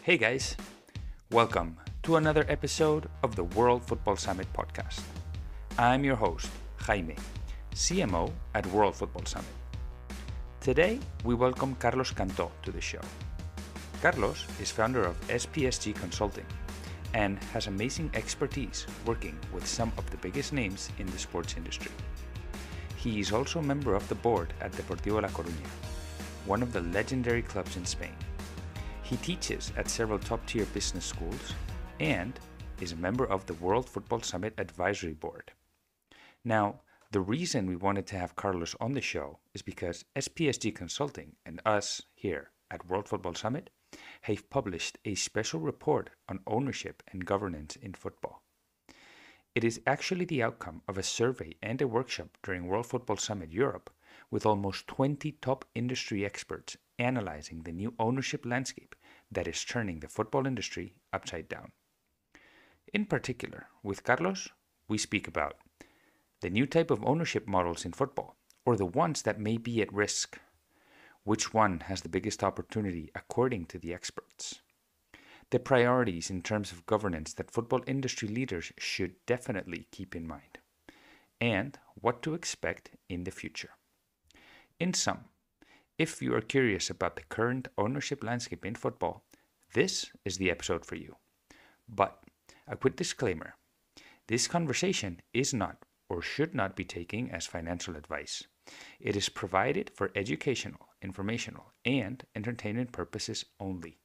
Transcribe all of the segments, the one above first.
Hey guys, welcome to another episode of the World Football Summit podcast. I'm your host, Jaime, CMO at World Football Summit. Today, we welcome Carlos Cantó to the show. Carlos is founder of SPSG Consulting and has amazing expertise working with some of the biggest names in the sports industry. He is also a member of the board at Deportivo La Coruña, one of the legendary clubs in Spain. He teaches at several top-tier business schools and is a member of the World Football Summit Advisory Board. Now, the reason we wanted to have Carlos on the show is because SPSG Consulting and us here at World Football Summit have published a special report on ownership and governance in football. It is actually the outcome of a survey and a workshop during World Football Summit Europe with almost 20 top industry experts analyzing the new ownership landscape that is turning the football industry upside down. In particular, with Carlos, we speak about the new type of ownership models in football, or the ones that may be at risk. Which one has the biggest opportunity according to the experts? The priorities in terms of governance that football industry leaders should definitely keep in mind, and what to expect in the future. In sum, if you are curious about the current ownership landscape in football, this is the episode for you. But a quick disclaimer, this conversation is not or should not be taken as financial advice. It is provided for educational, informational, and entertainment purposes only.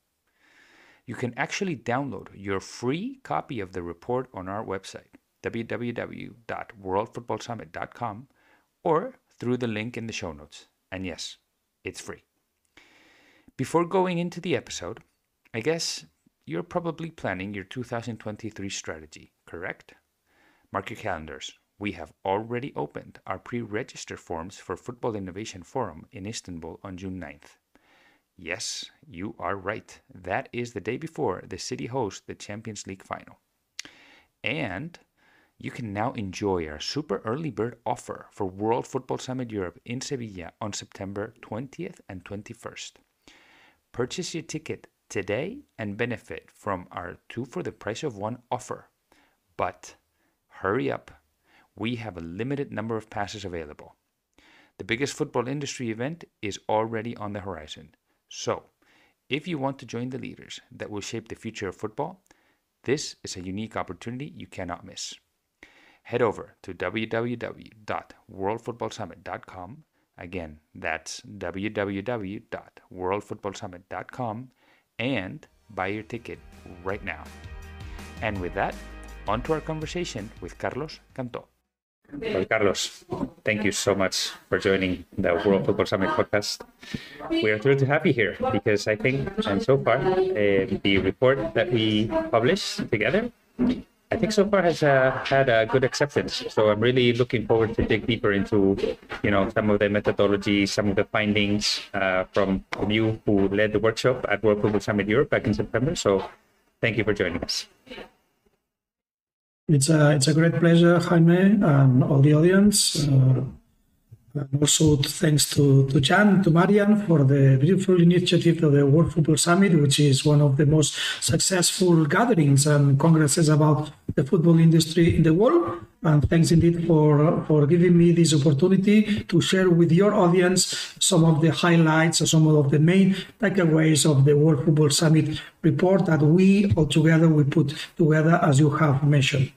You can actually download your free copy of the report on our website, www.worldfootballsummit.com, or through the link in the show notes. And yes, it's free. Before going into the episode, I guess you're probably planning your 2023 strategy, correct? Mark your calendars. We have already opened our pre-register forms for Football Innovation Forum in Istanbul on June 9th. Yes, you are right. That is the day before the city hosts the Champions League final. And you can now enjoy our super early bird offer for World Football Summit Europe in Sevilla on September 20th and 21st. Purchase your ticket today and benefit from our 2 for the price of 1 offer. But hurry up. We have a limited number of passes available. The biggest football industry event is already on the horizon. So, if you want to join the leaders that will shape the future of football, this is a unique opportunity you cannot miss. Head over to www.worldfootballsummit.com. Again, that's www.worldfootballsummit.com and buy your ticket right now. And with that, on to our conversation with Carlos Cantó. Well, Carlos, thank you so much for joining the World Football Summit podcast. We are thrilled to have you here because I think, and so far, the report that we published together, I think so far has had a good acceptance. So I'm really looking forward to dig deeper into, some of the methodology, some of the findings from you who led the workshop at World Football Summit Europe back in September. So thank you for joining us. It's a great pleasure, Jaime, and all the audience. And also thanks to Jan, to Marian for the beautiful initiative of the World Football Summit, which is one of the most successful gatherings and congresses about the football industry in the world. And thanks indeed for giving me this opportunity to share with your audience some of the highlights or some of the main takeaways of the World Football Summit report that we put together, as you have mentioned.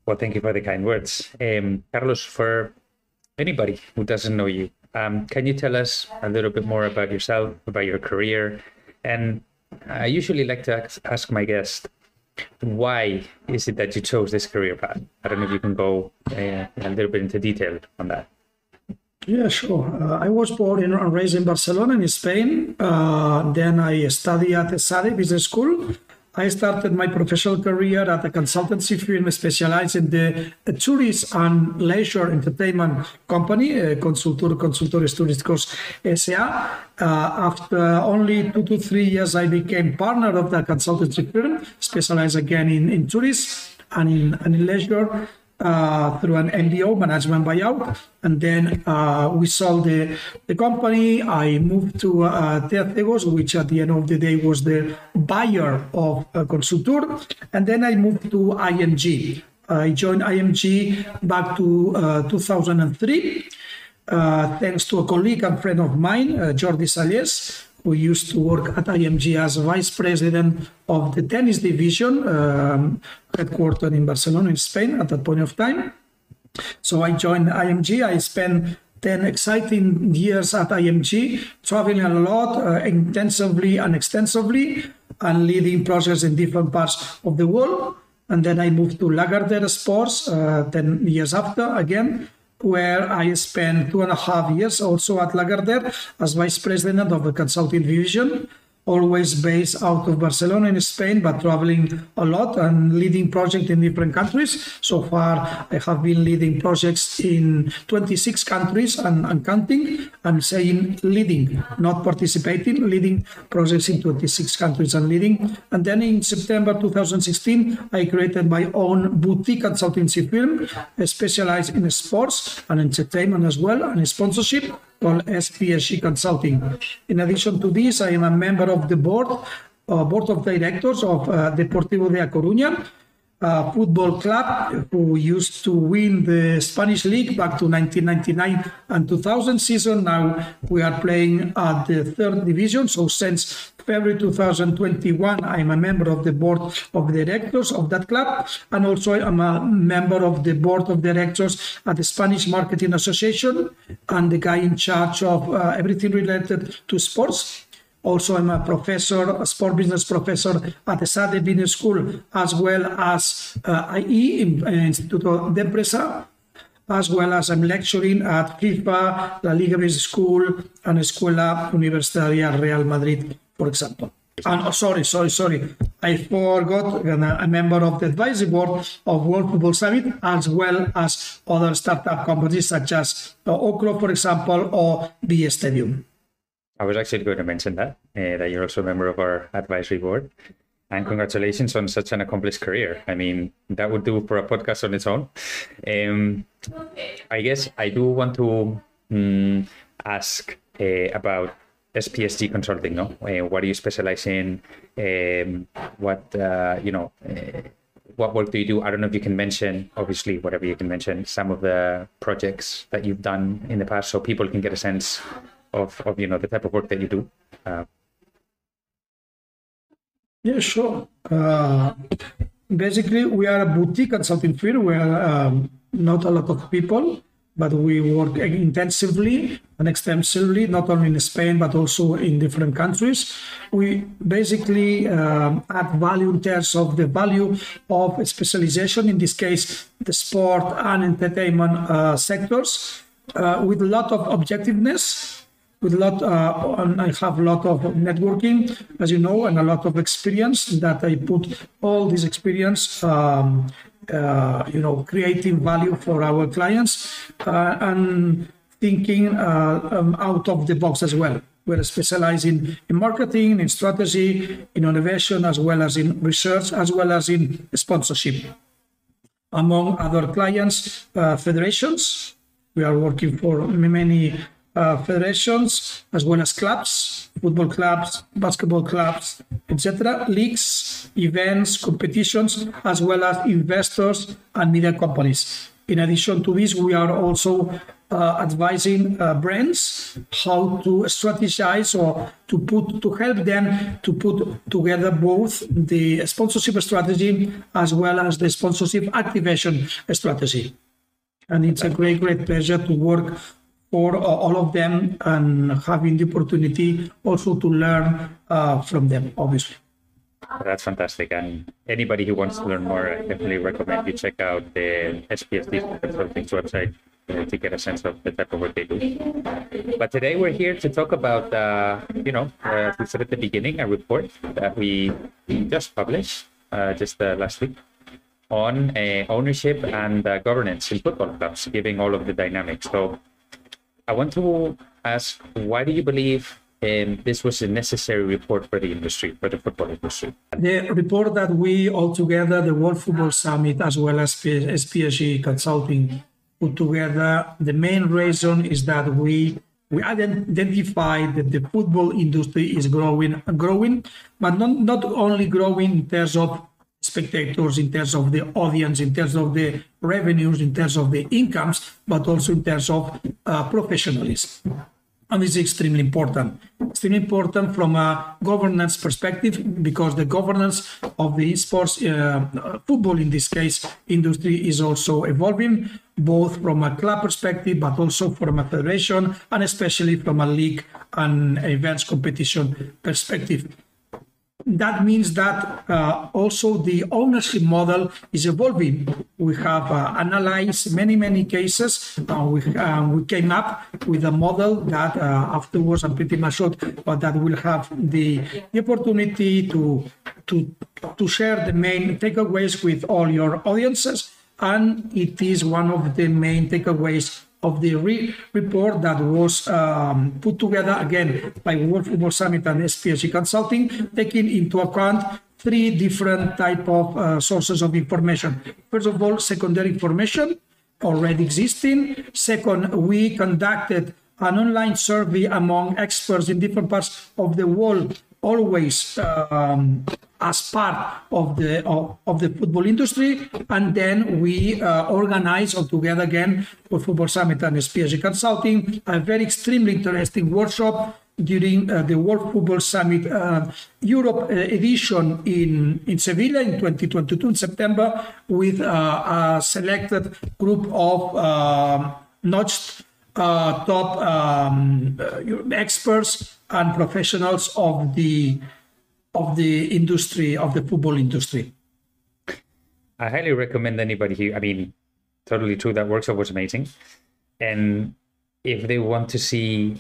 Well, thank you for the kind words. Carlos, for anybody who doesn't know you, can you tell us a little bit more about yourself, about your career? And I usually like to ask my guest, why is it that you chose this career path? I don't know if you can go a little bit into detail on that. Yeah, sure. I was born and raised in Barcelona, in Spain. Then I studied at the SADE Business School. I started my professional career at a consultancy firm specialized in the tourist and leisure entertainment company, Consultores Turísticos S.A. After only 2 to 3 years, I became partner of the consultancy firm, specialized again in tourism and in leisure. through an MBO, management buyout. And then we sold the company. I moved to Tercegos, which at the end of the day was the buyer of Consultur. And then I moved to IMG. I joined IMG back to 2003, thanks to a colleague and friend of mine, Jordi Sallés, who used to work at IMG as vice president of the tennis division, headquartered in Barcelona, in Spain, at that point of time. So I joined IMG. I spent 10 exciting years at IMG, traveling a lot, intensively and extensively, and leading projects in different parts of the world. And then I moved to Lagardère Sports 10 years after, again, where I spent 2.5 years also at Lagardère as vice president of the consulting division, always based out of Barcelona in Spain, but traveling a lot and leading projects in different countries. So far, I have been leading projects in 26 countries and counting. I'm saying leading, not participating, leading projects in 26 countries and leading. And then in September 2016, I created my own boutique consultancy firm, specialized in sports and entertainment as well, and sponsorship, called SPSG Consulting. In addition to this, I am a member of the board of directors of Deportivo de A Coruña, a football club who used to win the Spanish League back to 1999 and 2000 season. Now we are playing at the third division. So since February 2021, I'm a member of the board of directors of that club. And also I'm a member of the board of directors at the Spanish Marketing Association and the guy in charge of everything related to sports. Also, I'm a professor, a sport business professor at the SADE Business School, as well as IE, Instituto de Empresa, as well as I'm lecturing at FIFA, La Liga Business School, and Escuela Universitaria Real Madrid, for example. And sorry, I forgot, I'm a member of the advisory board of World Football Summit, as well as other startup companies such as Oklo, for example, or the Stadium. I was actually going to mention that you're also a member of our advisory board. And congratulations on such an accomplished career. I mean, that would do for a podcast on its own. I guess I do want to ask about SPSG Consulting. No? What do you specialize in? What work do you do? I don't know if you can mention, obviously, whatever you can mention, some of the projects that you've done in the past so people can get a sense of the type of work that you do. Yeah, sure. Basically, we are a boutique consulting firm. We are not a lot of people, but we work intensively and extensively, not only in Spain, but also in different countries. We basically add value in terms of the value of specialization, in this case, the sport and entertainment sectors, with a lot of objectiveness. And I have a lot of networking, as you know, and a lot of experience that I put all this experience, creating value for our clients and thinking out of the box as well. We're specializing in marketing, in strategy, in innovation, as well as in research, as well as in sponsorship. Among other clients, federations. We are working for many federations, as well as clubs, football clubs, basketball clubs, etc., leagues, events, competitions, as well as investors and media companies. In addition to this, we are also advising brands how to strategize or to help them to put together both the sponsorship strategy as well as the sponsorship activation strategy. And it's a great pleasure to work for all of them and having the opportunity also to learn from them, obviously. That's fantastic. And anybody who wants to learn more, I definitely recommend you check out the SPSG Consulting's website to get a sense of the type of work they do. But today we're here to talk about, we said at the beginning, a report that we just published just last week on ownership and governance in football clubs, giving all of the dynamics. So I want to ask, why do you believe this was a necessary report for the industry, for the football industry? The report that we all together, the World Football Summit, as well as SPSG Consulting, put together, the main reason is that we identify that the football industry is growing, but not only growing in terms of spectators, in terms of the audience, in terms of the revenues, in terms of the incomes, but also in terms of professionalism. And this is extremely important. Extremely important from a governance perspective, because the governance of the sports, football in this case, industry is also evolving, both from a club perspective, but also from a federation, and especially from a league and events competition perspective. That means that also the ownership model is evolving. We have analyzed many cases. We came up with a model that afterwards I'm pretty much sure, but that will have the opportunity to share the main takeaways with all your audiences. And it is one of the main takeaways of the report that was put together again by World Football Summit and SPSG Consulting, taking into account three different type of sources of information. First of all, secondary information already existing. Second, we conducted an online survey among experts in different parts of the world, always as part of the football industry. And then we organized all together again with Football Summit and SPSG Consulting a very extremely interesting workshop during the World Football Summit Europe edition in Sevilla in 2022 in September, with a selected group of notched top experts and professionals of the industry, of the football industry. I highly recommend anybody here. I mean, totally true. That workshop was amazing. And if they want to see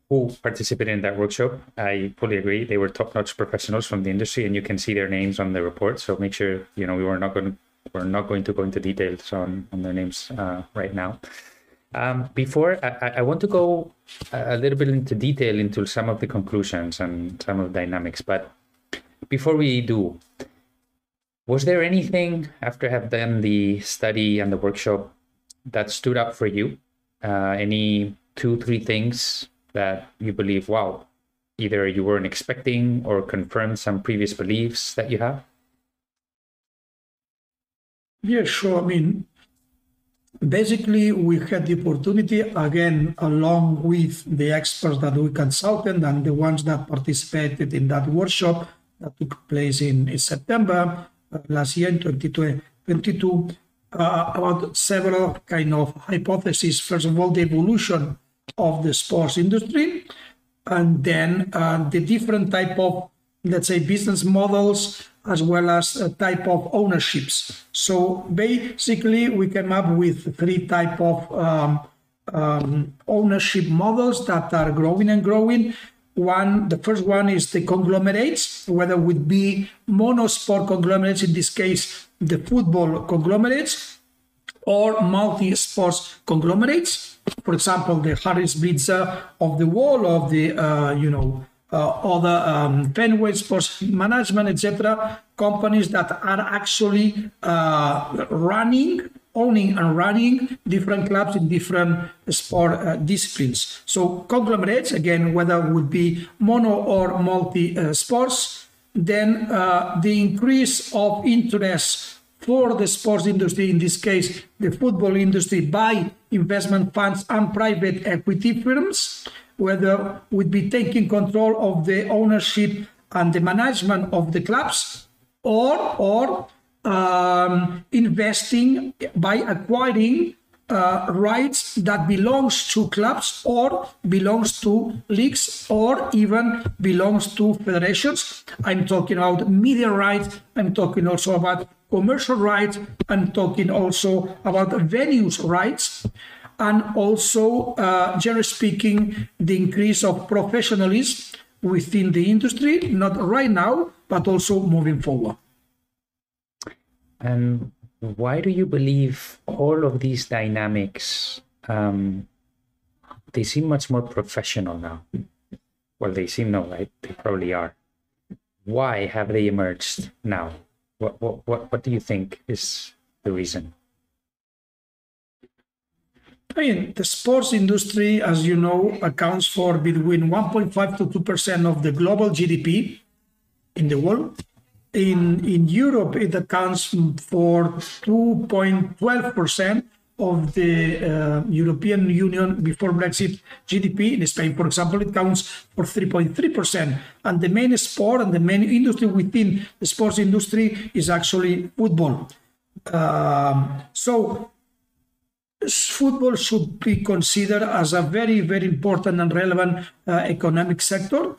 who participated in that workshop, I fully agree. They were top-notch professionals from the industry, and you can see their names on the report. So make sure, we're not going to go into details on their names right now. Before, I want to go a little bit into detail into some of the conclusions and some of the dynamics. But before we do, was there anything after have done the study and the workshop that stood up for you? Any 2-3 things that you believe, wow, either you weren't expecting or confirmed some previous beliefs that you have? Yeah, sure. I mean, basically, we had the opportunity, again, along with the experts that we consulted and the ones that participated in that workshop that took place in September last year in 2022, about several kind of hypotheses. First of all, the evolution of the sports industry, and then the different type of, let's say, business models, as well as a type of ownerships. So basically, we came up with 3 type of ownership models that are growing and growing. The first one is the conglomerates, whether it would be monosport conglomerates, in this case, the football conglomerates, or multi-sports conglomerates. For example, the Harris Blitzer of the world, of the, other Fenway Sports Management, etc., companies that are actually owning and running different clubs in different sport disciplines. So conglomerates, again, whether it would be mono or multi sports. Then the increase of interest for the sports industry, in this case, the football industry, by investment funds and private equity firms, whether would be taking control of the ownership and the management of the clubs, or investing by acquiring rights that belongs to clubs or belongs to leagues or even belongs to federations. I'm talking about media rights. I'm talking also about commercial rights. I'm talking also about venues rights. And also, generally speaking, the increase of professionalism within the industry, not right now, but also moving forward. And why do you believe all of these dynamics, they seem much more professional now? Well, they seem no, right? They probably are. Why have they emerged now? What do you think is the reason? I mean, the sports industry, as you know, accounts for between 1.5 to 2% of the global GDP in the world. In Europe, it accounts for 2.12% of the European Union before Brexit GDP. In Spain, for example, it counts for 3.3%. And the main sport and the main industry within the sports industry is actually football. So football should be considered as a very, very important and relevant economic sector.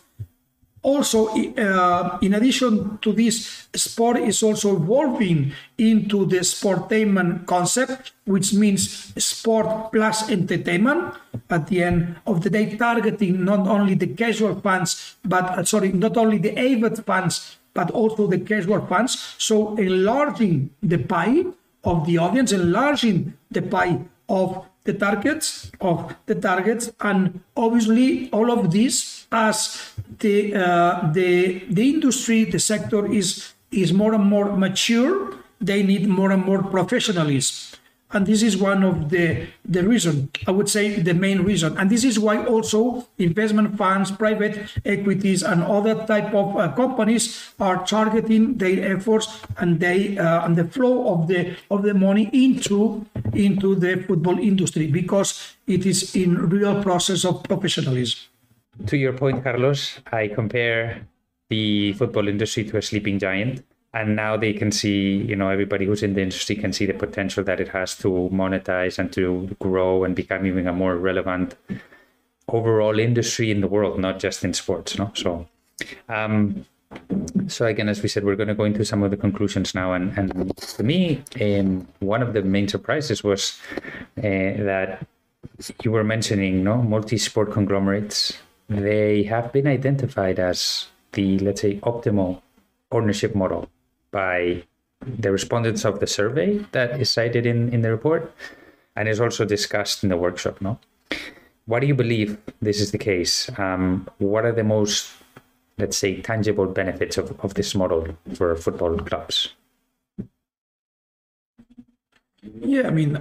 Also, in addition to this, sport is also evolving into the sportainment concept, which means sport plus entertainment. At the end of the day, targeting not only the casual fans, not only the avid fans, but also the casual fans. So enlarging the pie of the audience, enlarging the pie of the targets, and obviously all of this, as the industry, the sector is more and more mature, they need more and more professionalism. And this is one of the reason, I would say the main reason. And this is why also investment funds, private equities, and other type of companies are targeting their efforts and the flow of the money into the football industry, because it is in real process of professionalism. To your point, Carlos, I compare the football industry to a sleeping giant. And now they can see, everybody who's in the industry can see the potential that it has to monetize and to grow and become even a more relevant overall industry in the world, not just in sports. No? So again, as we said, we're going to go into some of the conclusions now. And to me, one of the main surprises was that you were mentioning, multi-sport conglomerates. They have been identified as the, let's say, optimal ownership model by the respondents of the survey that is cited in the report, and is also discussed in the workshop. No, why do you believe this is the case? What are the most, let's say, tangible benefits of this model for football clubs? Yeah, I mean,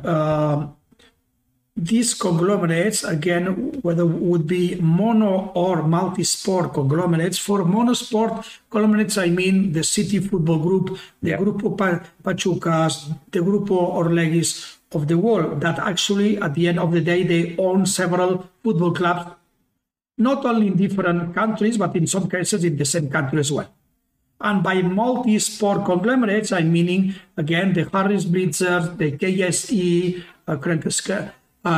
these conglomerates, again, whether would be mono or multi-sport conglomerates. For monosport conglomerates, I mean the City Football Group, the Grupo Pachucas, the Grupo Orlegis of the world, that actually, at the end of the day, they own several football clubs, not only in different countries, but in some cases in the same country as well. And by multi-sport conglomerates, I'm meaning, again, the Harris Blitzers, the KSE,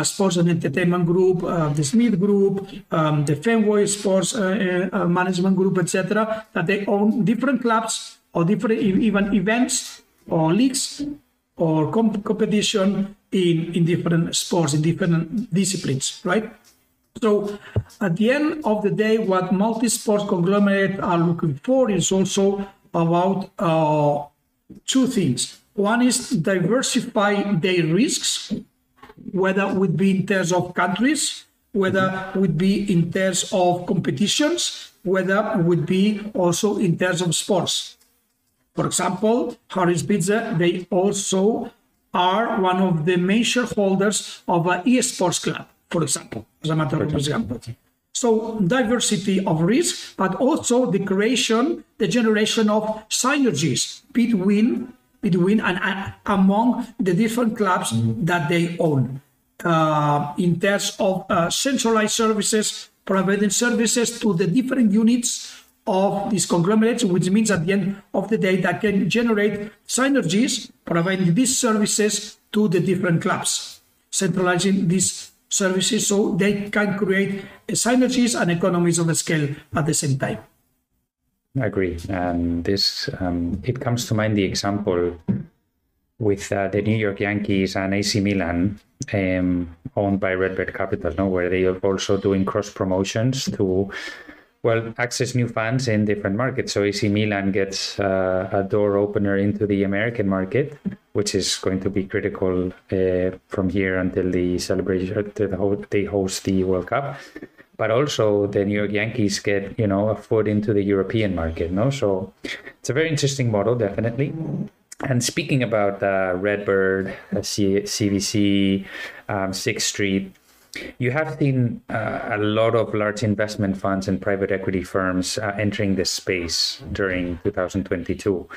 Sports and Entertainment Group, the Smith Group, the Fenway Sports Management Group, etc., that they own different clubs or different even events or leagues or competition in different sports, in different disciplines, right? So at the end of the day, what multi-sport conglomerates are looking for is also about two things. One is diversify their risks, whether it would be in terms of countries, whether it would be in terms of competitions, whether it would be also in terms of sports. For example, Harris Blitzer, they also are one of the main shareholders of an eSports club, for example, as a matter of example. So diversity of risk, but also the generation of synergies between and among the different clubs that they own. In terms of centralized services, providing services to the different units of these conglomerates, which means at the end of the day that can generate synergies, providing these services to the different clubs, centralizing these services so they can create synergies and economies of scale at the same time. I agree. And this, it comes to mind the example with the New York Yankees and AC Milan, owned by Redbird Capital, where they are also doing cross promotions to, access new fans in different markets. So AC Milan gets a door opener into the American market, which is going to be critical from here until the celebration, they host the World Cup. but also the New York Yankees get, a foot into the European market, no? So it's a very interesting model, definitely. And speaking about Redbird, CVC, Sixth Street, you have seen a lot of large investment funds and private equity firms entering this space during 2022.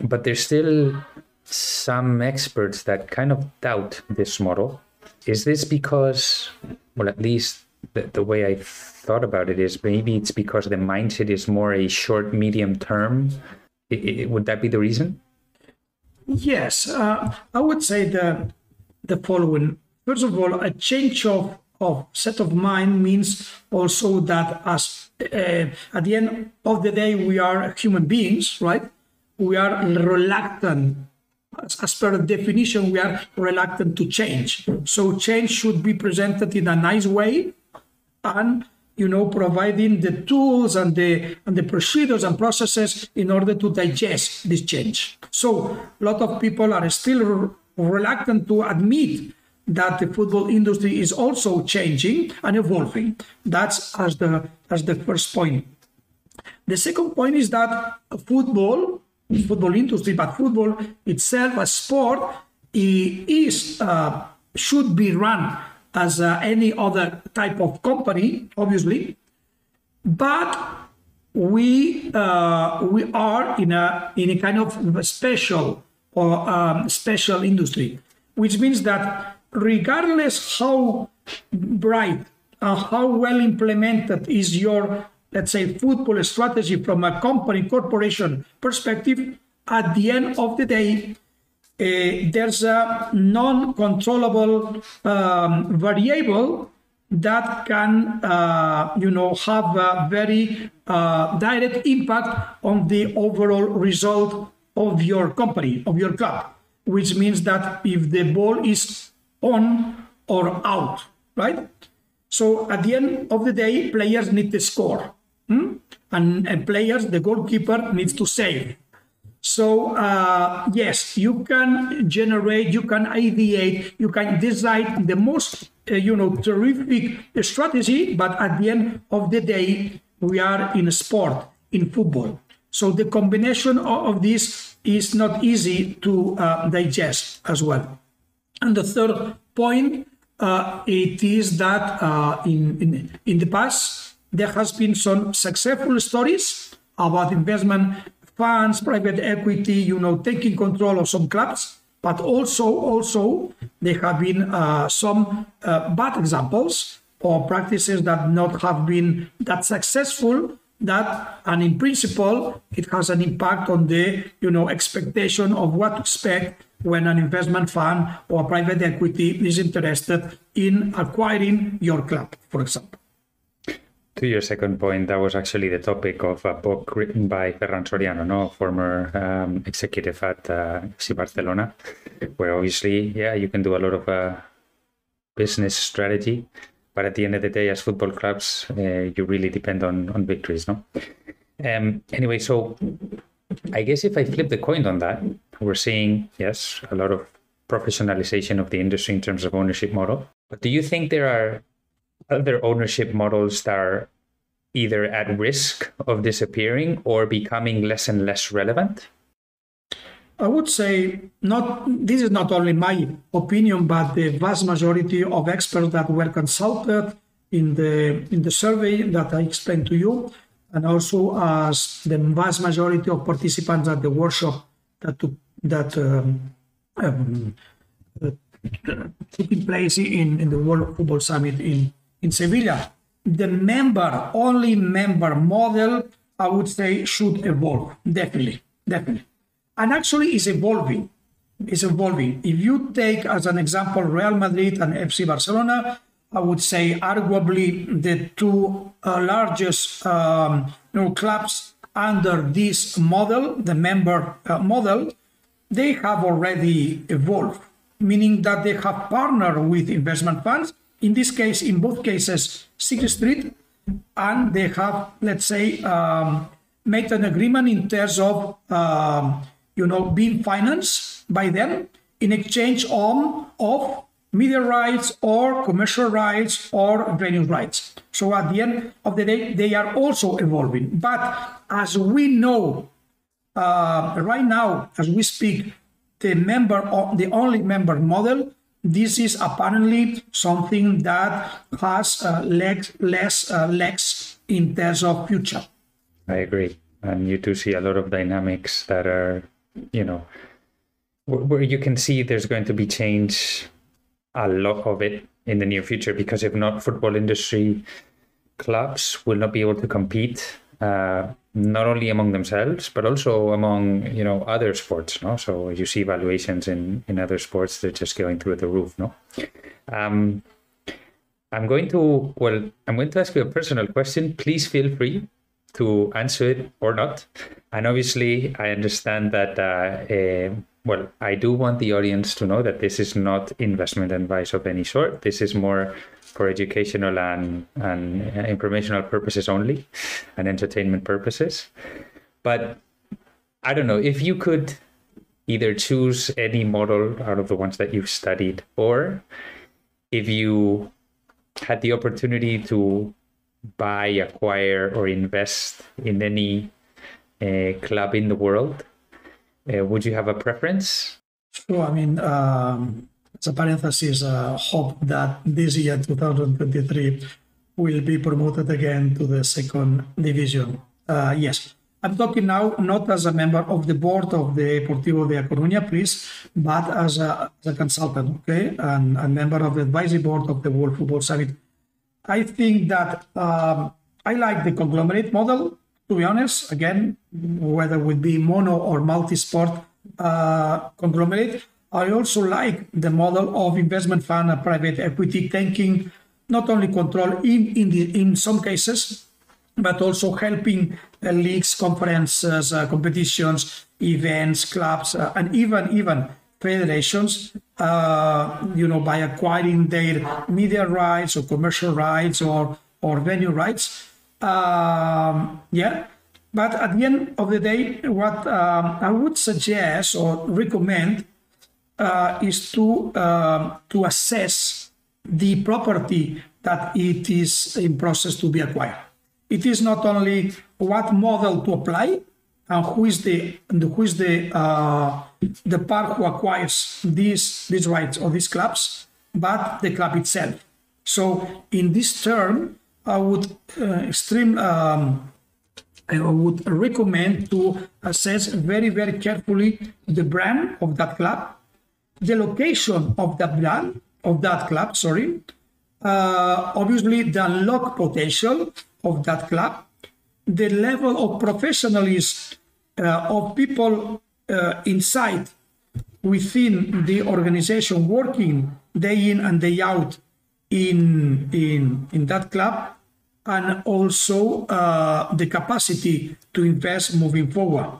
But there's still some experts that kind of doubt this model. Is this because, well, at least the way I thought about it is maybe it's because the mindset is more a short, medium term? Would that be the reason? Yes, I would say the following. First of all, a change of set of mind means also that as at the end of the day, we are human beings, right? We are reluctant, as per definition, we are reluctant to change. So change should be presented in a nice way, and providing the tools and the procedures and processes in order to digest this change. So a lot of people are still reluctant to admit that the football industry is also changing and evolving. That's as the first point. The second point is that football industry, but football itself as sport should be run as any other type of company, obviously, but we are in a kind of special industry, which means that regardless how bright and how well implemented is your, let's say, football strategy from a corporation perspective, at the end of the day, there's a non-controllable variable that can, have a very direct impact on the overall result of your company, of your club, which means that if the ball is on or out, right? So at the end of the day, players need to score, and players, the goalkeeper needs to save. So yes, you can generate, you can ideate, you can decide the most, terrific strategy, but at the end of the day, we are in a sport, in football. So the combination of this is not easy to digest as well. And the third point, it is that in the past, there has been some successful stories about investment funds, private equity, taking control of some clubs, but also there have been some bad examples or practices that not have been that successful, and in principle, it has an impact on the, expectation of what to expect when an investment fund or private equity is interested in acquiring your club, for example. To your second point, that was actually the topic of a book written by Ferran Soriano, former executive at FC Barcelona, where obviously, you can do a lot of business strategy, but at the end of the day, as football clubs, you really depend on victories, no? Anyway, so I guess if I flip the coin on that, we're seeing, yes, a lot of professionalization of the industry in terms of ownership model. But do you think there are other ownership models that are either at risk of disappearing or becoming less and less relevant? I would say this is not only my opinion, but the vast majority of experts that were consulted in the survey that I explained to you, and also as the vast majority of participants at the workshop that took place in the World Football Summit in Sevilla. The only member model, I would say, should evolve, definitely. And actually is evolving. If you take as an example Real Madrid and FC Barcelona, I would say arguably the two largest clubs under this model, the member model, they have already evolved, meaning that they have partnered with investment funds, in this case, in both cases, Sixth Street, and they have, let's say, made an agreement in terms of, being financed by them in exchange of media rights or commercial rights or venue rights. So at the end of the day, they are also evolving. But as we know, right now, as we speak, the only member model, this is apparently something that has less legs in terms of future. I agree. And you do see a lot of dynamics that are, where you can see there's going to be change, a lot of it in the near future, because if not, football industry clubs will not be able to compete, not only among themselves, but also among, other sports. No, so you see valuations in other sports, they're just going through the roof. No, I'm going to ask you a personal question. Please feel free to answer it or not. And obviously, I understand that. I do want the audience to know that this is not investment advice of any sort. This is more for educational and informational purposes only, and entertainment purposes. But I don't know, if you could either choose any model out of the ones that you've studied, or if you had the opportunity to buy, acquire, or invest in any club in the world, would you have a preference? So, as a parenthesis, hope that this year, 2023, will be promoted again to the second division. Yes, I'm talking now not as a member of the board of the Deportivo de A Coruña, please, but as a consultant, okay, and a member of the advisory board of the World Football Summit. I think that I like the conglomerate model, to be honest. Again, whether it would be mono or multi-sport conglomerate. I also like the model of investment fund and private equity, taking not only control in some cases, but also helping leagues, conferences, competitions, events, clubs, and even federations, by acquiring their media rights or commercial rights or venue rights. But at the end of the day, what I would suggest or recommend is to assess the property that it is in process to be acquired. It is not only what model to apply and who is the part who acquires these rights or these clubs, but the club itself. So in this term, I would recommend to assess very, very carefully the brand of that club, the location of that brand, of that club, obviously the unlock potential of that club, the level of professionalism of people inside within the organization working day in and day out in that club, and also the capacity to invest moving forward.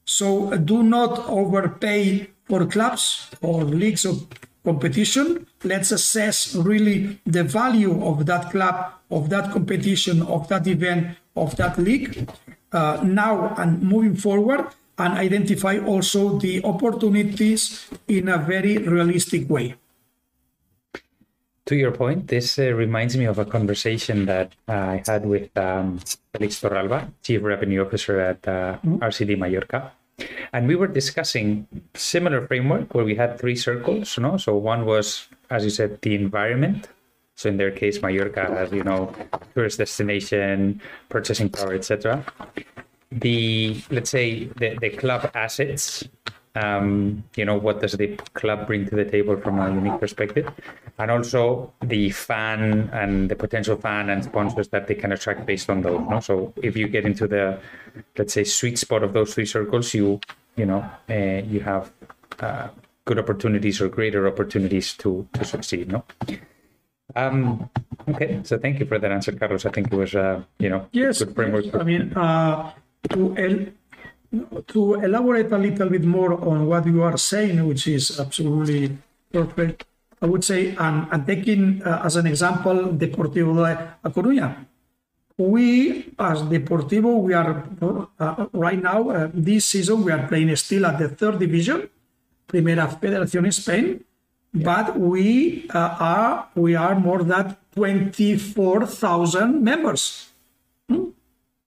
So do not overpay for clubs or leagues of competition. Let's assess really the value of that club, of that competition, of that event, of that league now and moving forward, and identify also the opportunities in a very realistic way. To your point, this reminds me of a conversation that I had with Felix Torralba, Chief Revenue Officer at RCD Mallorca. And we were discussing similar framework where we had three circles. So one was, as you said, the environment. So in their case, Mallorca has, tourist destination, purchasing power, etc. Let's say the club assets. What does the club bring to the table from a unique perspective, and also the fan and the potential fan and sponsors that they can attract based on those. No? So if you get into the, let's say, sweet spot of those three circles, you have good opportunities or greater opportunities to succeed. No. Okay, so thank you for that answer, Carlos. I think it was yes, good framework. To elaborate a little bit more on what you are saying, which is absolutely perfect, I would say, and taking as an example Deportivo de A Coruña. We, as Deportivo, we are right now, this season, we are playing still at the third division, Primera Federación in Spain. but we are more than 24,000 members.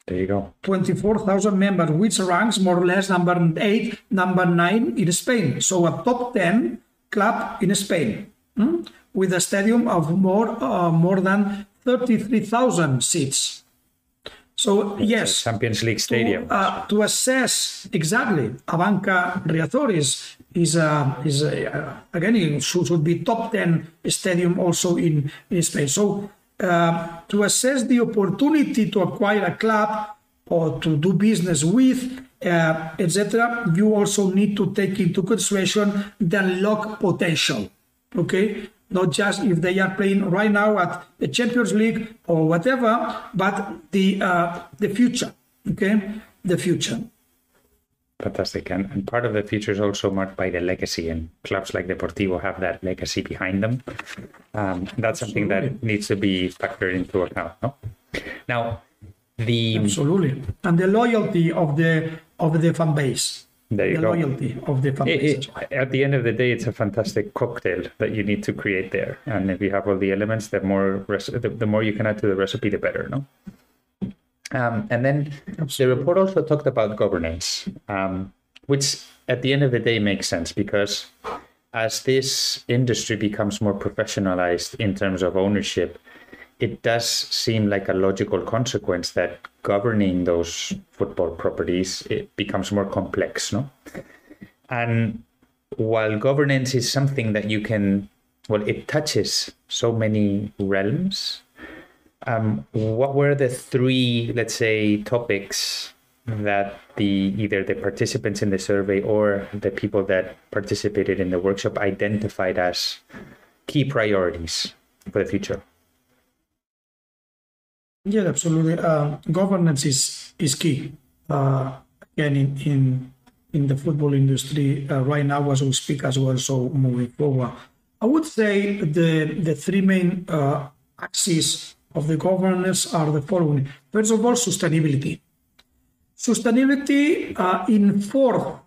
There you go. 24,000 members, which ranks more or less number 8, number 9 in Spain. So a top 10 club in Spain, with a stadium of more than 33,000 seats. So yes, Champions League stadium. To assess exactly, Abanca Riazor is again, it should be top 10 stadium also in Spain. So to assess the opportunity to acquire a club or to do business with, etc., you also need to take into consideration the unlock potential. Okay, not just if they are playing right now at the Champions League or whatever, but the future. Okay, the future. Fantastic. And part of the future is also marked by the legacy, and clubs like Deportivo have that legacy behind them. That's something that needs to be factored into account. No? Now, absolutely, and the loyalty of the fan base. There you go. Loyalty of the fan base. At the end of the day, it's a fantastic cocktail that you need to create there. And if you have all the elements, the more you can add to the recipe, the better. No. And then the report also talked about governance, which at the end of the day makes sense, because as this industry becomes more professionalized in terms of ownership, it does seem like a logical consequence that governing those football properties, it becomes more complex, no? And while governance is something that you can, well, it touches so many realms. What were the three, let's say, topics that either the participants in the survey or the people that participated in the workshop identified as key priorities for the future? Yeah, absolutely. Governance is key. Again, in the football industry right now, as we speak as well. So moving forward, I would say the three main axes of the governance are the following. First of all, sustainability. Sustainability in four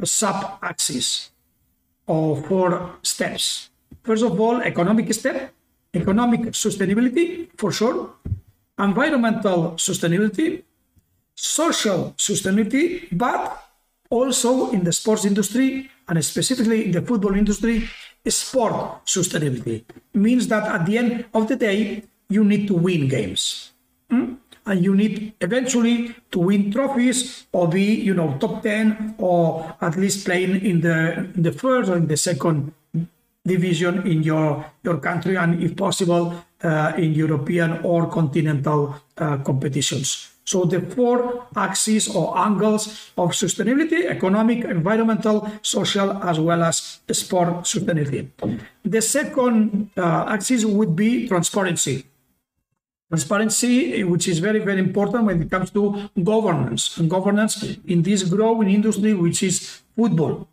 sub-axes or 4 steps. First of all, economic sustainability, for sure, environmental sustainability, social sustainability, but also in the sports industry, and specifically in the football industry, sport sustainability. Means that at the end of the day, you need to win games. And you need eventually to win trophies or be, top 10 or at least playing in the first or in the second division in your country, and if possible in European or continental competitions. So the 4 axes or angles of sustainability: economic, environmental, social, as well as sport sustainability. The second axis would be transparency. Transparency, which is very, very important when it comes to governance, and governance in this growing industry, which is football.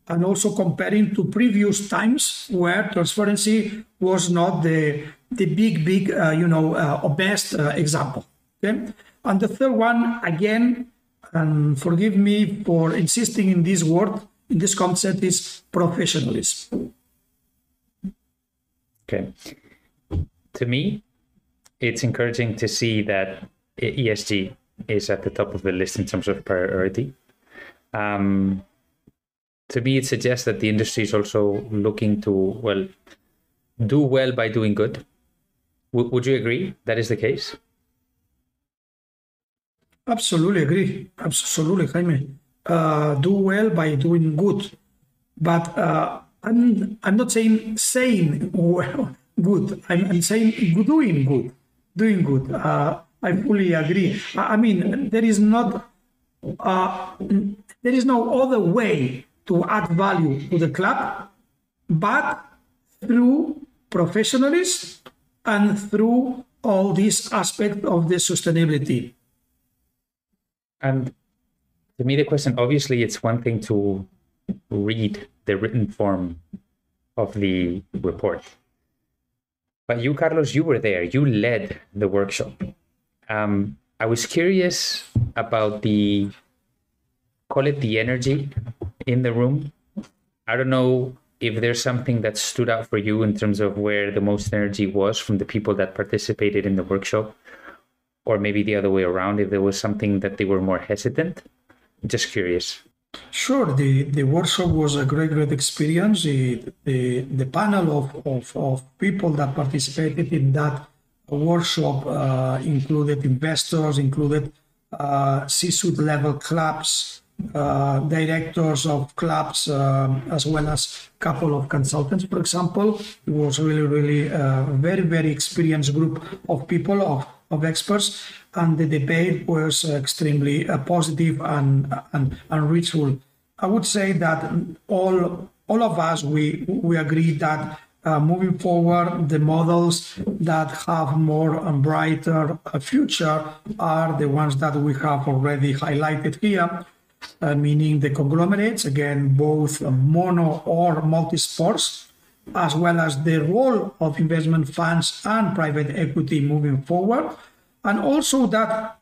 And also comparing to previous times where transparency was not the big, or best example. Okay? And the third one, again, and forgive me for insisting in this word, in this concept, is professionalism. Okay. To me, it's encouraging to see that ESG is at the top of the list in terms of priority. To me, it suggests that the industry is also looking to, do well by doing good. Would you agree that is the case? Absolutely agree. Absolutely, Jaime. Do well by doing good. But I'm not saying well, good. I'm saying doing good. Doing good. I fully agree. I mean, there is no other way to add value to the club, but through professionalism and through all these aspects of the sustainability. And to me, the question, obviously, it's one thing to read the written form of the report. But you, Carlos, you were there. You led the workshop. I was curious about call it the energy in the room. I don't know if there's something that stood out for you in terms of where the most energy was from the people that participated in the workshop, or maybe the other way around, if there was something that they were more hesitant. Just curious. Sure, the workshop was a great experience. The panel of people that participated in that workshop included investors, included C-suite level clubs, directors of clubs, as well as a couple of consultants, for example. It was really a very experienced group of people, of experts, and the debate was extremely positive and ritual. I would say that all of us, we agree that moving forward, the models that have more and brighter future are the ones that we have already highlighted here, meaning the conglomerates, again, both mono or multi-sports, as well as the role of investment funds and private equity moving forward. And also that,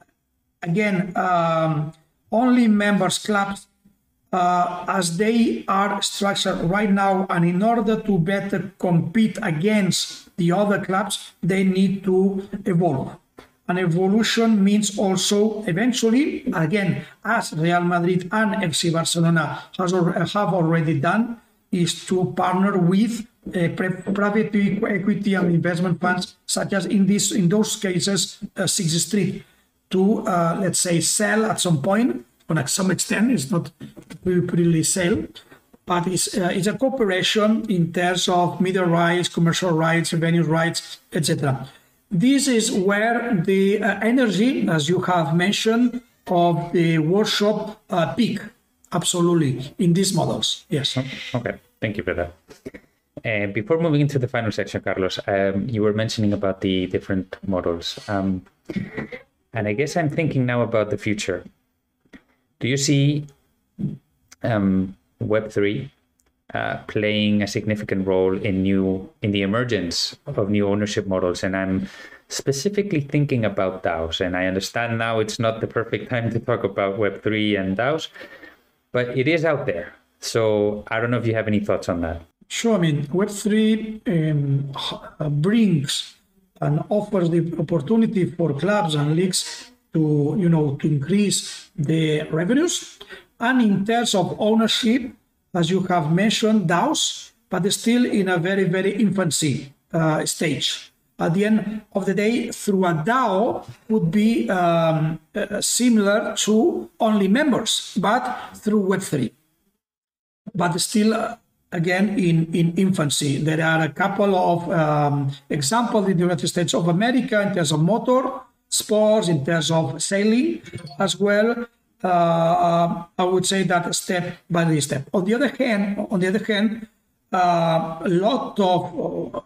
again, only members clubs, as they are structured right now, and in order to better compete against the other clubs, they need to evolve. And evolution means also eventually, again, as Real Madrid and FC Barcelona have already done, is to partner with private equity and investment funds, such as in those cases, Sixth Street, to let's say sell at some point. To some extent, it's not really sale, but it's a cooperation in terms of media rights, commercial rights, revenue rights, etc. This is where the energy, as you have mentioned, of the workshop peak, absolutely, in these models. Yes. Okay, thank you for that. Before moving into the final section, Carlos, you were mentioning about the different models. And I guess I'm thinking now about the future. Do you see Web3 playing a significant role in the emergence of new ownership models? And I'm specifically thinking about DAOs. And I understand now it's not the perfect time to talk about Web3 and DAOs, but it is out there. So I don't know if you have any thoughts on that. Sure. I mean, Web3 brings and offers the opportunity for clubs and leagues to increase the revenues. And in terms of ownership, as you have mentioned, DAOs, but still in a very infancy stage. At the end of the day, through a DAO would be similar to only members, but through Web3. But still, again, in infancy. There are a couple of examples in the United States of America in terms of motor sports, in terms of sailing as well. I would say that step by step. On the other hand, a lot of,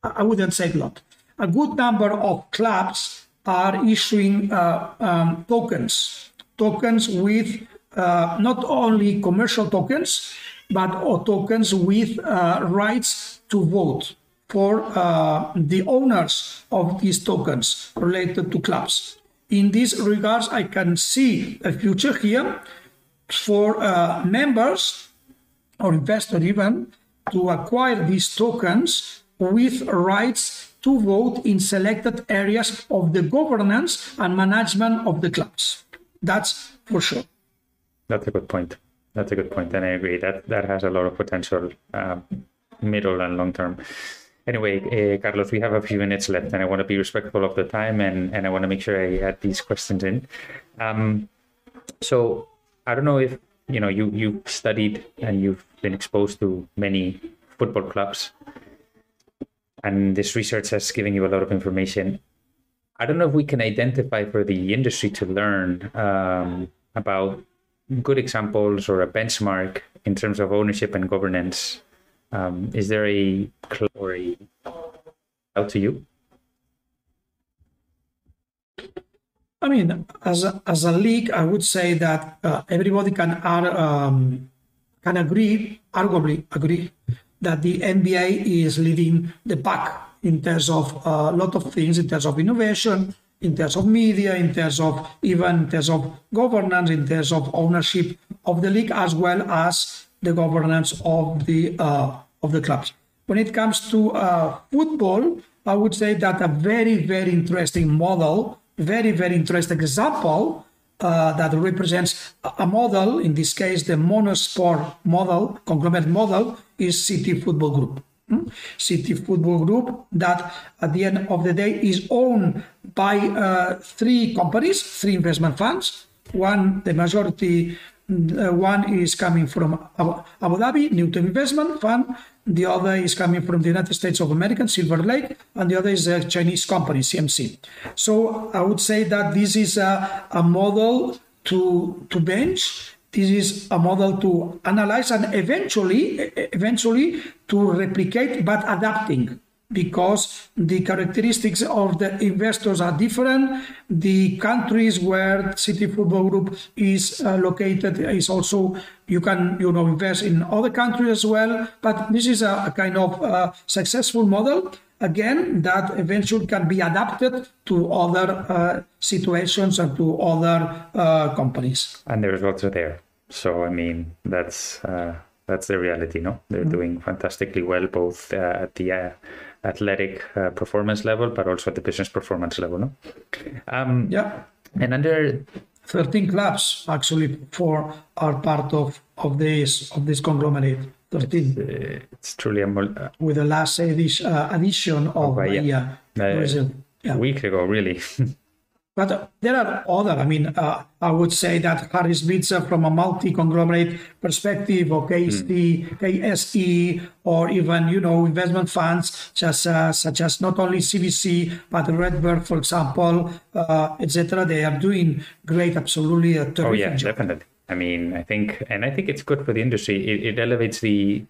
I wouldn't say a lot, a good number of clubs are issuing tokens with not only commercial tokens, but tokens with rights to vote for the owners of these tokens related to clubs. In these regards, I can see a future here for members or investors even to acquire these tokens with rights to vote in selected areas of the governance and management of the clubs. That's for sure. That's a good point. And I agree that has a lot of potential, middle and long term. Anyway, Carlos, we have a few minutes left, and I want to be respectful of the time, and I want to make sure I add these questions in. So I don't know if you've studied and you've been exposed to many football clubs, and this research has given you a lot of information. I don't know if we can identify for the industry to learn about good examples or a benchmark in terms of ownership and governance. Is there a club or a out to you? I mean, as a league, I would say that everybody can arguably agree that the NBA is leading the pack in terms of a lot of things, in terms of innovation, in terms of media, in terms of governance, in terms of ownership of the league, as well as the governance of the clubs. When it comes to football, I would say that a very, very interesting model, very, very interesting example that represents a model, in this case, the monosport model, conglomerate model, is City Football Group. City Football Group that at the end of the day is owned by three companies, three investment funds. One, the majority, one is coming from Abu Dhabi, Newton Investment Fund. The other is coming from the United States of America, Silver Lake, and the other is a Chinese company, CMC. So I would say that this is a model to bench. This is a model to analyze and eventually to replicate, but adapting, because the characteristics of the investors are different. The countries where City Football Group is located is also, you can invest in other countries as well. But this is a kind of successful model, again, that eventually can be adapted to other situations and to other companies. And the results are there. So, I mean, that's the reality, no? They're doing fantastically well, both at the athletic performance level, but also at the business performance level, no? Yeah. And under 13 clubs actually are part of this conglomerate. 13. It's truly with the last edition of Brazil. A week ago, really. But there are other, I would say that Harris Bitzer from a multi-conglomerate perspective, or KSE, or even, investment funds, such as not only CVC, but Redbird, for example, etc. They are doing great, absolutely a terrific job. Definitely. I think it's good for the industry. It elevates the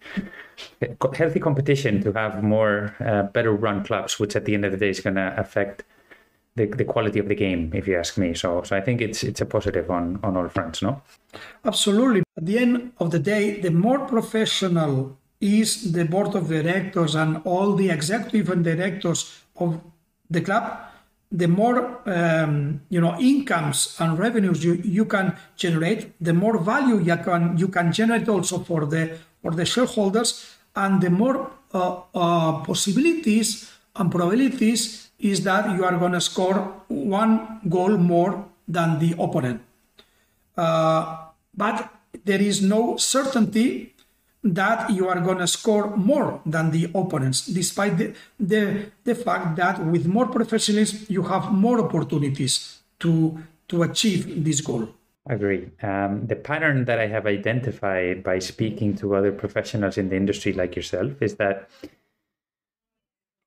healthy competition to have more better run clubs, which at the end of the day is going to affect the quality of the game, if you ask me. So I think it's a positive on all fronts, no? Absolutely. At the end of the day, the more professional is the board of directors and all the executive and directors of the club, the more incomes and revenues you can generate, the more value you can generate also for the shareholders, and the more possibilities and probabilities is that you are going to score one goal more than the opponent. But there is no certainty that you are going to score more than the opponents, despite the fact that with more professionalism, you have more opportunities to achieve this goal. I agree. The pattern that I have identified by speaking to other professionals in the industry like yourself is that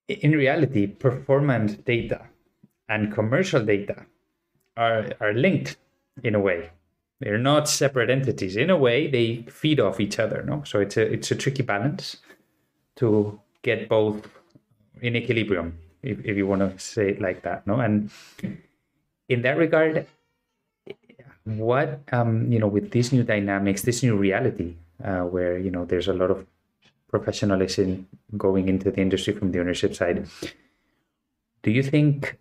in reality, performance data and commercial data are linked in a way. They're not separate entities. In a way, they feed off each other, no? So it's a tricky balance to get both in equilibrium, if you want to say it like that, no? And in that regard, what with these new dynamics, this new reality, where there's a lot of professionalism going into the industry from the ownership side, do you think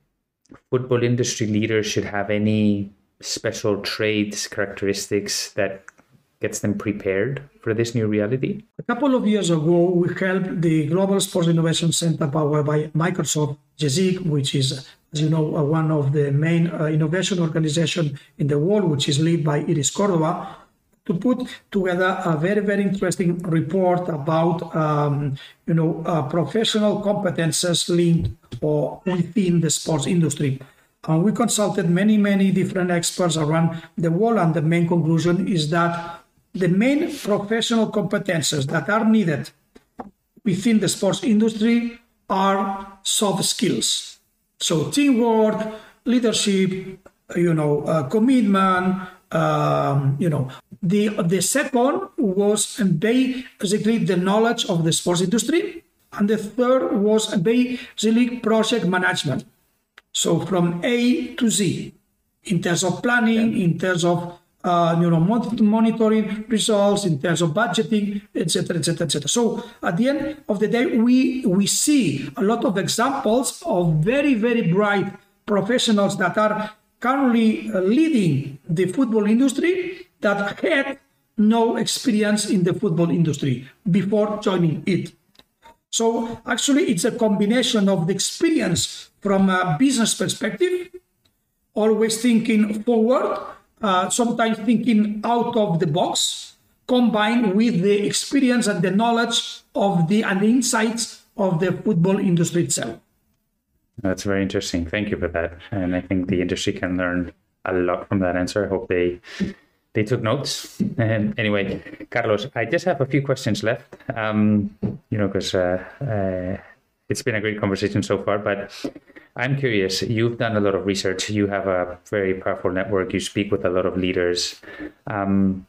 football industry leaders should have any special traits, characteristics that gets them prepared for this new reality? A couple of years ago, we helped the Global Sports Innovation Center powered by Microsoft, GESIC, which is, as you know, one of the main innovation organizations in the world, which is led by Iris Cordova, to put together a very, very interesting report about, professional competences linked or within the sports industry. And we consulted many, many different experts around the world, and the main conclusion is that the main professional competences that are needed within the sports industry are soft skills. So teamwork, leadership, commitment. The second was basically the knowledge of the sports industry, and the third was basically project management. So from A to Z, in terms of planning, in terms of monitoring results, in terms of budgeting, etc., etc., etc. So at the end of the day, we see a lot of examples of very, very bright professionals that are currently leading the football industry that had no experience in the football industry before joining it. So actually, it's a combination of the experience from a business perspective, always thinking forward, sometimes thinking out of the box, combined with the experience and the knowledge of the insights of the football industry itself. That's very interesting. Thank you for that. And I think the industry can learn a lot from that answer. I hope they took notes. And anyway, Carlos, I just have a few questions left, because it's been a great conversation so far, but I'm curious, you've done a lot of research, you have a very powerful network, you speak with a lot of leaders. And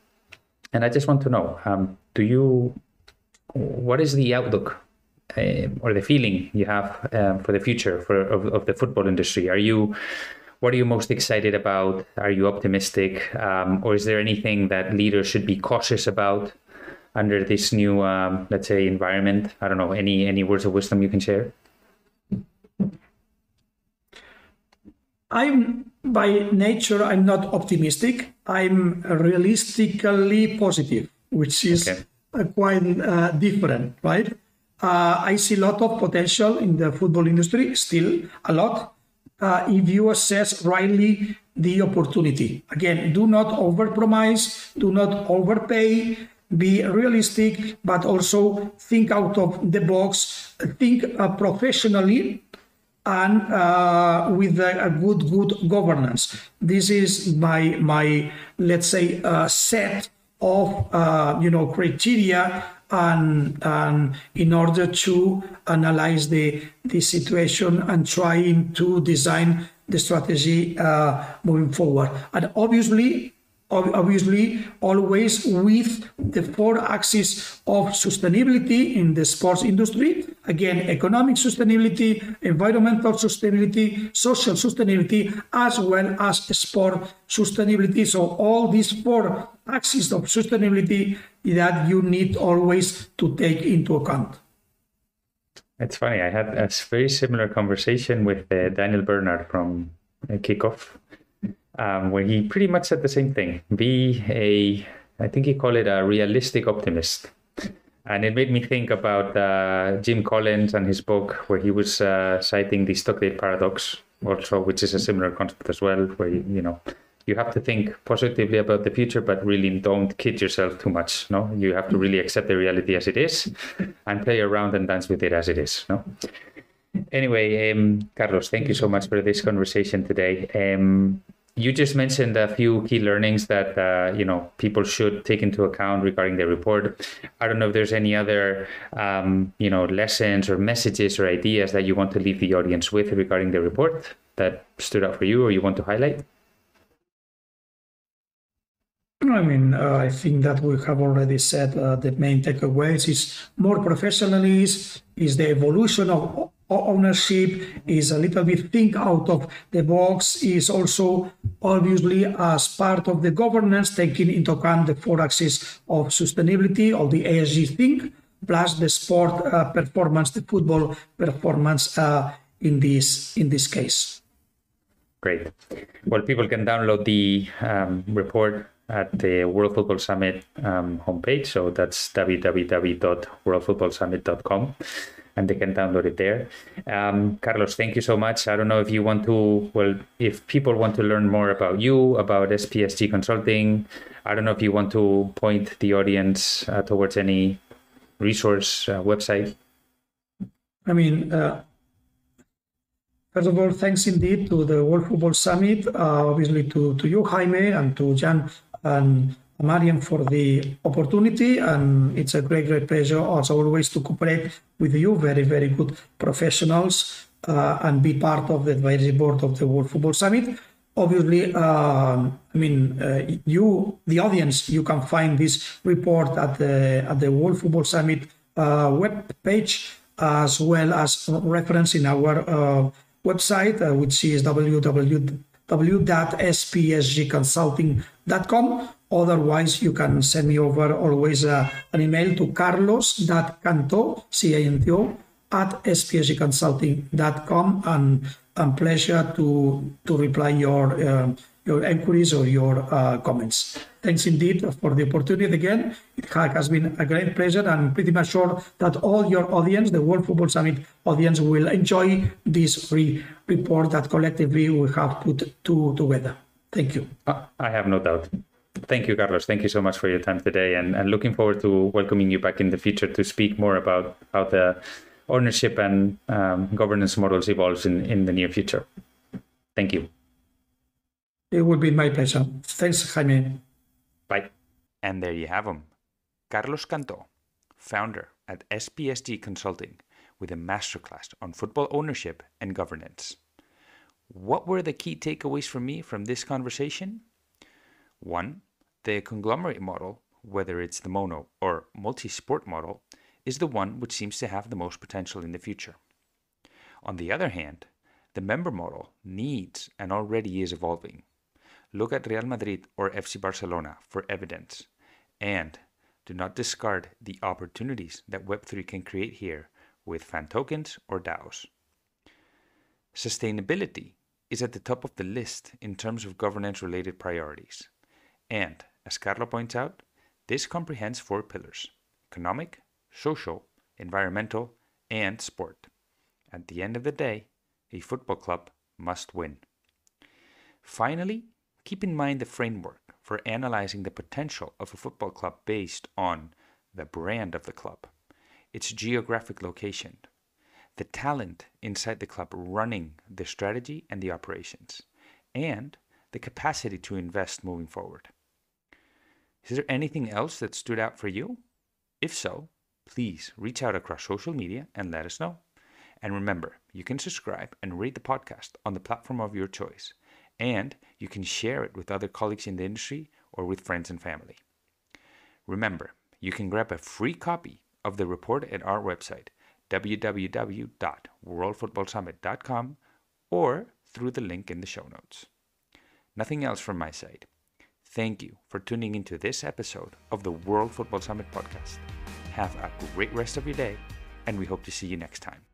I just want to know, what is the outlook or the feeling you have for the future of the football industry? What are you most excited about? Are you optimistic? Or is there anything that leaders should be cautious about under this new, let's say, environment? I don't know, any words of wisdom you can share? By nature, I'm not optimistic. I'm realistically positive, which is quite different, right? I see a lot of potential in the football industry, still a lot. If you assess rightly the opportunity. Again, do not overpromise, do not overpay, be realistic, but also think out of the box, think professionally and with a good governance. This is my let's say, set of criteria and in order to analyze the situation and trying to design the strategy moving forward. And obviously always with the 4 axes of sustainability in the sports industry. Again, economic sustainability, environmental sustainability, social sustainability, as well as sport sustainability. So all these 4 axes of sustainability that you need always to take into account. It's funny, I had a very similar conversation with Daniel Bernard from Kickoff, where he pretty much said the same thing. I think he called it a realistic optimist. And it made me think about Jim Collins and his book, where he was citing the Stockdale paradox also, which is a similar concept as well, where you have to think positively about the future, but really don't kid yourself too much. No, you have to really accept the reality as it is and play around and dance with it as it is. No. Anyway, Carlos, thank you so much for this conversation today. You just mentioned a few key learnings that people should take into account regarding the report. I don't know if there's any other lessons or messages or ideas that you want to leave the audience with regarding the report that stood out for you or you want to highlight. I think that we have already said the main takeaways is more professionalism, is the evolution of ownership, is a little bit think out of the box, is also obviously as part of the governance taking into account the 4 axes of sustainability, or the ESG thing, plus the sport performance, the football performance in this case. Great. Well, people can download the report at the World Football Summit homepage. So that's www.worldfootballsummit.com. And they can download it there. Carlos, thank you so much. I don't know if you want to, if people want to learn more about you, about SPSG Consulting, I don't know if you want to point the audience towards any resource website. First of all, thanks indeed to the World Football Summit, obviously to you, Jaime, and to Jan and Marian for the opportunity. And it's a great pleasure, as always, to cooperate with you, very, very good professionals, and be part of the advisory board of the World Football Summit. Obviously, you, the audience, you can find this report at the World Football Summit web page, as well as reference in our website, which is www.spsgconsulting.com. Otherwise, you can send me over always an email to carlos.canto, C-A-N-T-O, at spsgconsulting.com, and pleasure to reply your inquiries or your comments. Thanks indeed for the opportunity again. It has been a great pleasure, and pretty much sure that all your audience, the World Football Summit audience, will enjoy this free report that collectively we have put together. Thank you. I have no doubt. Thank you, Carlos. Thank you so much for your time today, and looking forward to welcoming you back in the future to speak more about how the ownership and governance models evolves in the near future. Thank you. It will be my pleasure. Thanks, Jaime. Bye. And there you have him, Carlos Cantó, founder at SPSG Consulting, with a masterclass on football ownership and governance. What were the key takeaways for me from this conversation? 1. The conglomerate model, whether it's the mono or multi-sport model, is the one which seems to have the most potential in the future. On the other hand, the member model needs and already is evolving. Look at Real Madrid or FC Barcelona for evidence, and do not discard the opportunities that Web3 can create here with fan tokens or DAOs. Sustainability is at the top of the list in terms of governance-related priorities. And, as Carlo points out, this comprehends 4 pillars: economic, social, environmental, and sport. At the end of the day, a football club must win. Finally, keep in mind the framework for analyzing the potential of a football club based on the brand of the club, its geographic location, the talent inside the club running the strategy and the operations, and the capacity to invest moving forward. Is there anything else that stood out for you? If so, please reach out across social media and let us know. And remember, you can subscribe and rate the podcast on the platform of your choice, and you can share it with other colleagues in the industry or with friends and family. Remember, you can grab a free copy of the report at our website, www.worldfootballsummit.com, or through the link in the show notes. Nothing else from my side. Thank you for tuning into this episode of the World Football Summit podcast. Have a great rest of your day, and we hope to see you next time.